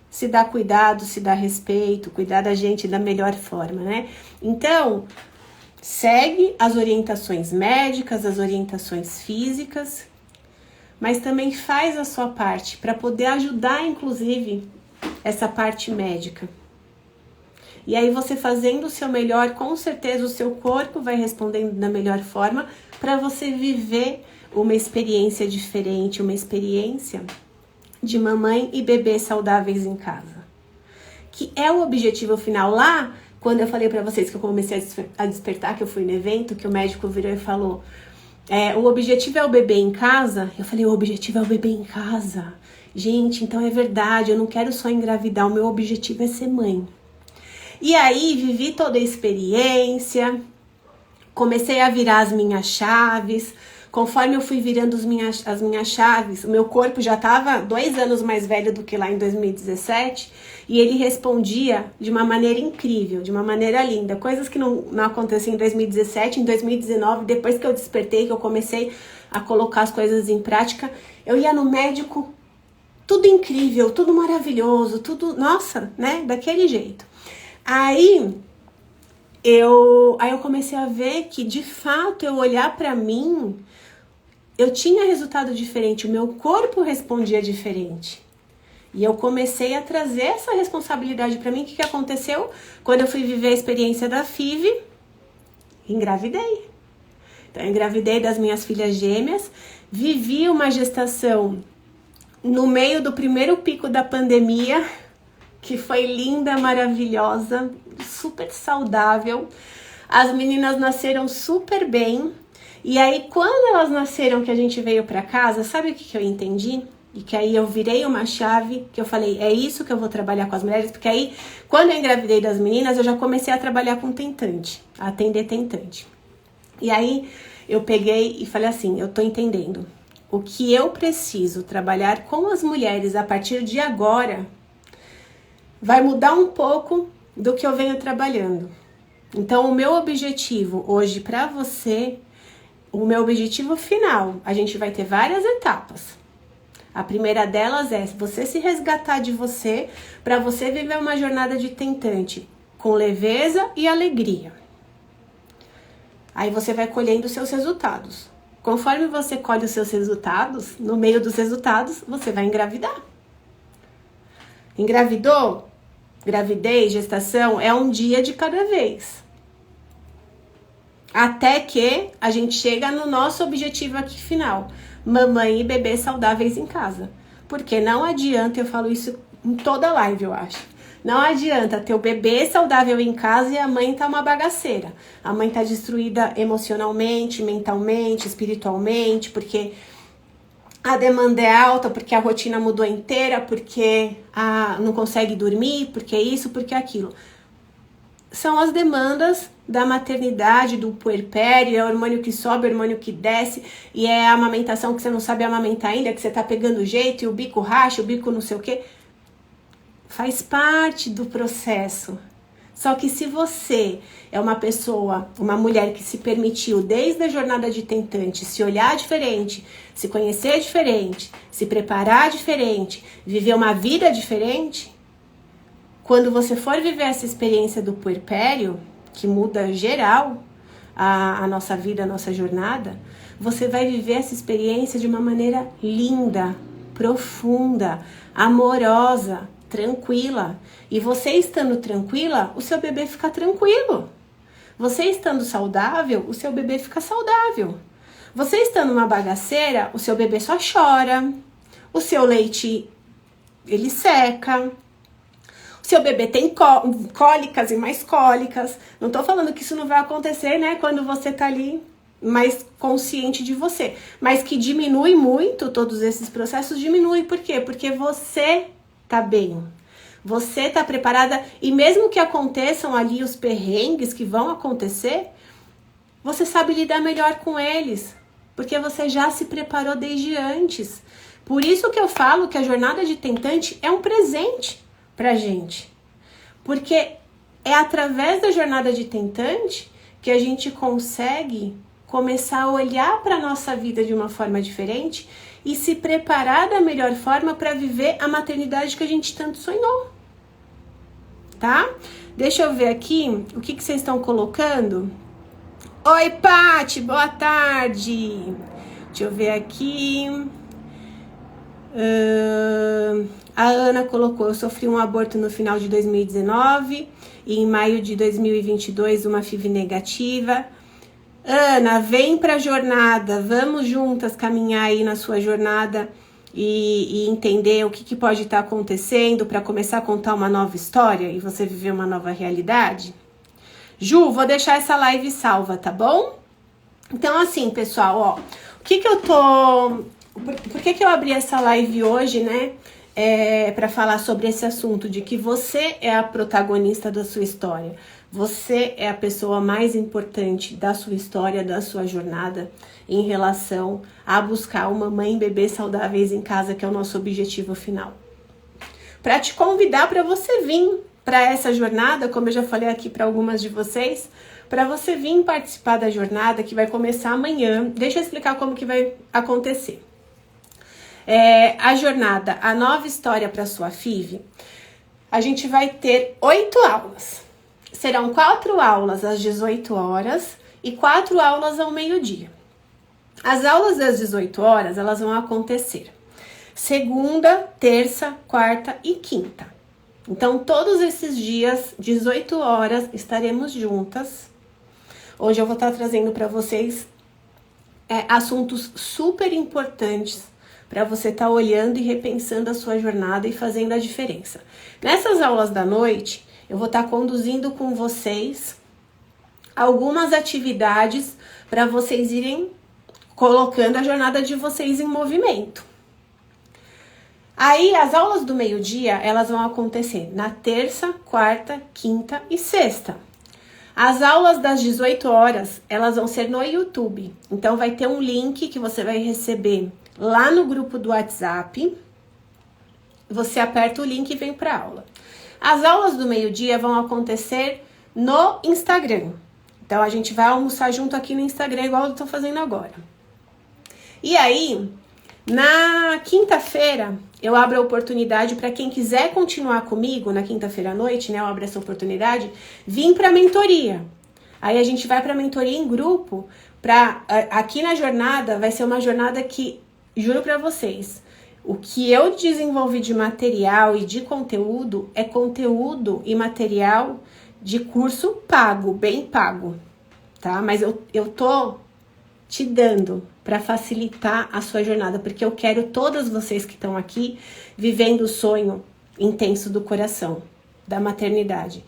se dar cuidado, se dar respeito, cuidar da gente da melhor forma, né? Então, segue as orientações médicas, as orientações físicas, mas também faz a sua parte para poder ajudar, inclusive, essa parte médica. E aí você fazendo o seu melhor, com certeza o seu corpo vai respondendo da melhor forma para você viver uma experiência diferente, uma experiência de mamãe e bebê saudáveis em casa. Que é o objetivo final. Lá, quando eu falei para vocês que eu comecei a despertar, que eu fui no evento, que o médico virou e falou... o objetivo é o bebê em casa. Eu falei, o objetivo é o bebê em casa. Gente, então é verdade, eu não quero só engravidar, o meu objetivo é ser mãe. E aí, vivi toda a experiência, comecei a virar as minhas chaves. Conforme eu fui virando as minhas chaves, o meu corpo já estava 2 anos mais velho do que lá em 2017, e ele respondia de uma maneira incrível, de uma maneira linda. Coisas que não aconteciam em 2017, em 2019, depois que eu despertei, que eu comecei a colocar as coisas em prática, eu ia no médico tudo incrível, tudo maravilhoso, tudo, nossa, né, daquele jeito. Aí eu comecei a ver que, de fato, eu olhar pra mim, eu tinha resultado diferente, o meu corpo respondia diferente. E eu comecei a trazer essa responsabilidade pra mim. O que aconteceu? Quando eu fui viver a experiência da FIV, engravidei. Então, eu engravidei das minhas filhas gêmeas, vivi uma gestação no meio do primeiro pico da pandemia, que foi linda, maravilhosa, super saudável. As meninas nasceram super bem. E aí, quando elas nasceram, que a gente veio pra casa, sabe o que eu entendi? E que aí eu virei uma chave, que eu falei, é isso que eu vou trabalhar com as mulheres, porque aí, quando eu engravidei das meninas, eu já comecei a trabalhar com tentante, a atender tentante. E aí, eu peguei e falei assim, eu tô entendendo. O que eu preciso trabalhar com as mulheres a partir de agora vai mudar um pouco do que eu venho trabalhando. Então, o meu objetivo hoje para você, o meu objetivo final, a gente vai ter várias etapas. A primeira delas é você se resgatar de você para você viver uma jornada de tentante com leveza e alegria. Aí você vai colhendo os seus resultados. Conforme você colhe os seus resultados, no meio dos resultados, você vai engravidar. Engravidou? Gravidez, gestação, é um dia de cada vez. Até que a gente chega no nosso objetivo aqui final. Mamãe e bebê saudáveis em casa. Porque não adianta, eu falo isso em toda live, eu acho. Não adianta ter o bebê saudável em casa e a mãe tá uma bagaceira. A mãe tá destruída emocionalmente, mentalmente, espiritualmente, porque a demanda é alta, porque a rotina mudou inteira, porque não consegue dormir, porque isso, porque aquilo. São as demandas da maternidade, do puerpério, é o hormônio que sobe, o hormônio que desce, e é a amamentação que você não sabe amamentar ainda, que você tá pegando jeito, e o bico racha, o bico não sei o quê. Faz parte do processo. Só que se você é uma pessoa, uma mulher que se permitiu desde a jornada de tentante se olhar diferente, se conhecer diferente, se preparar diferente, viver uma vida diferente, quando você for viver essa experiência do puerpério, que muda geral a nossa vida, a nossa jornada, você vai viver essa experiência de uma maneira linda, profunda, amorosa, tranquila. E você estando tranquila, o seu bebê fica tranquilo. Você estando saudável, o seu bebê fica saudável. Você estando uma bagaceira, o seu bebê só chora. O seu leite, ele seca. O seu bebê tem cólicas e mais cólicas. Não tô falando que isso não vai acontecer, né? Quando você tá ali mais consciente de você. Mas que diminui muito, todos esses processos diminuem. Por quê? Porque você tá bem. Você tá preparada, e mesmo que aconteçam ali os perrengues que vão acontecer, você sabe lidar melhor com eles, porque você já se preparou desde antes. Por isso que eu falo que a jornada de tentante é um presente pra gente. Porque é através da jornada de tentante que a gente consegue começar a olhar para nossa vida de uma forma diferente e se preparar da melhor forma para viver a maternidade que a gente tanto sonhou, tá? Deixa eu ver aqui o que vocês estão colocando. Oi, Pati, boa tarde. Deixa eu ver aqui. A Ana colocou, eu sofri um aborto no final de 2019 e em maio de 2022 uma FIV negativa. Ana, vem pra jornada, vamos juntas caminhar aí na sua jornada e entender o que pode estar acontecendo para começar a contar uma nova história e você viver uma nova realidade? Ju, vou deixar essa live salva, tá bom? Então assim, pessoal, ó, por que eu abri essa live hoje, né? Para falar sobre esse assunto de que você é a protagonista da sua história. Você é a pessoa mais importante da sua história, da sua jornada, em relação a buscar uma mãe e bebê saudáveis em casa, que é o nosso objetivo final. Para te convidar para você vir para essa jornada, como eu já falei aqui para algumas de vocês, para você vir participar da jornada que vai começar amanhã. Deixa eu explicar como que vai acontecer. a jornada A Nova História para Sua FIV, a gente vai ter 8 aulas. Serão 4 aulas às 18 horas e 4 aulas ao meio-dia. As aulas das 18 horas, elas vão acontecer segunda, terça, quarta e quinta. Então, todos esses dias, 18 horas, estaremos juntas. Hoje eu vou estar trazendo para vocês assuntos super importantes para você estar olhando e repensando a sua jornada e fazendo a diferença. Nessas aulas da noite, eu vou estar conduzindo com vocês algumas atividades para vocês irem colocando a jornada de vocês em movimento. Aí, as aulas do meio-dia, elas vão acontecer na terça, quarta, quinta e sexta. As aulas das 18 horas, elas vão ser no YouTube. Então, vai ter um link que você vai receber lá no grupo do WhatsApp. Você aperta o link e vem para a aula. As aulas do meio-dia vão acontecer no Instagram. Então, a gente vai almoçar junto aqui no Instagram, igual eu tô fazendo agora. E aí, na quinta-feira, eu abro a oportunidade para quem quiser continuar comigo na quinta-feira à noite, né? Eu abro essa oportunidade, vir para a mentoria. Aí a gente vai para a mentoria em grupo. Aqui na jornada, vai ser uma jornada que, juro para vocês, o que eu desenvolvi de material e de conteúdo é conteúdo e material de curso pago, bem pago, tá? Mas eu tô te dando para facilitar a sua jornada, porque eu quero todas vocês que estão aqui vivendo o sonho intenso do coração, da maternidade.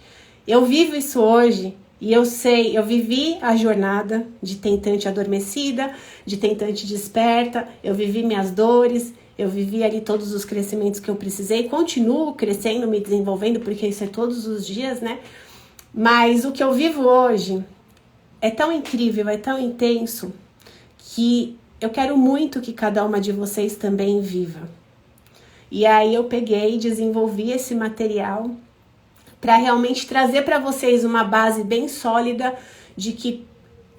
Eu vivo isso hoje e eu sei, eu vivi a jornada de tentante adormecida, de tentante desperta, eu vivi minhas dores, eu vivi ali todos os crescimentos que eu precisei, continuo crescendo, me desenvolvendo, porque isso é todos os dias, né? Mas o que eu vivo hoje é tão incrível, é tão intenso, que eu quero muito que cada uma de vocês também viva. E aí eu peguei e desenvolvi esse material para realmente trazer para vocês uma base bem sólida de que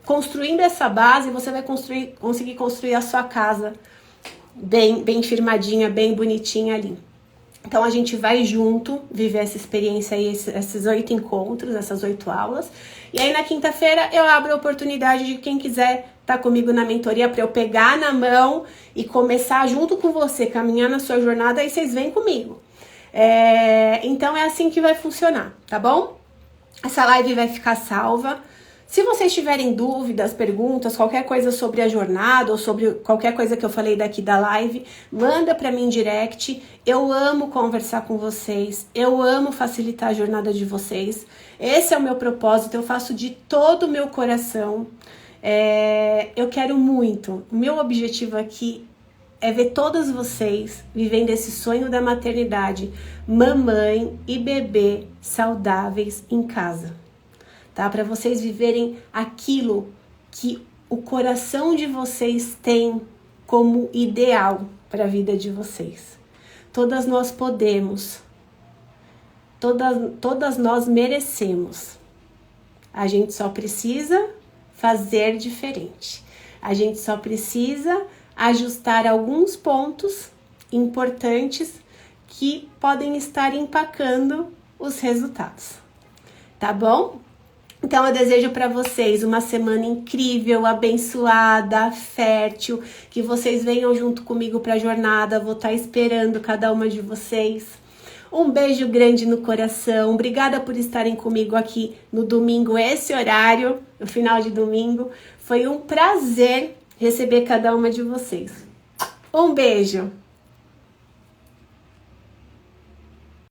construindo essa base você vai conseguir construir a sua casa bem firmadinha, bem bonitinha ali. Então, a gente vai junto viver essa experiência aí, esses 8 encontros, essas 8 aulas. E aí, na quinta-feira, eu abro a oportunidade de quem quiser estar comigo na mentoria para eu pegar na mão e começar junto com você, caminhar na sua jornada, aí vocês vêm comigo. Então, é assim que vai funcionar, tá bom? Essa live vai ficar salva. Se vocês tiverem dúvidas, perguntas, qualquer coisa sobre a jornada ou sobre qualquer coisa que eu falei daqui da live, manda para mim em direct. Eu amo conversar com vocês, eu amo facilitar a jornada de vocês. Esse é o meu propósito, eu faço de todo o meu coração. Eu quero muito, o meu objetivo aqui é ver todas vocês vivendo esse sonho da maternidade, mamãe e bebê saudáveis em casa. Tá? Para vocês viverem aquilo que o coração de vocês tem como ideal para a vida de vocês. Todas nós podemos, todas nós merecemos. A gente só precisa fazer diferente. A gente só precisa ajustar alguns pontos importantes que podem estar empacando os resultados. Tá bom? Então, eu desejo para vocês uma semana incrível, abençoada, fértil, que vocês venham junto comigo para a jornada, vou estar esperando cada uma de vocês. Um beijo grande no coração, obrigada por estarem comigo aqui no domingo, esse horário, no final de domingo. Foi um prazer receber cada uma de vocês. Um beijo!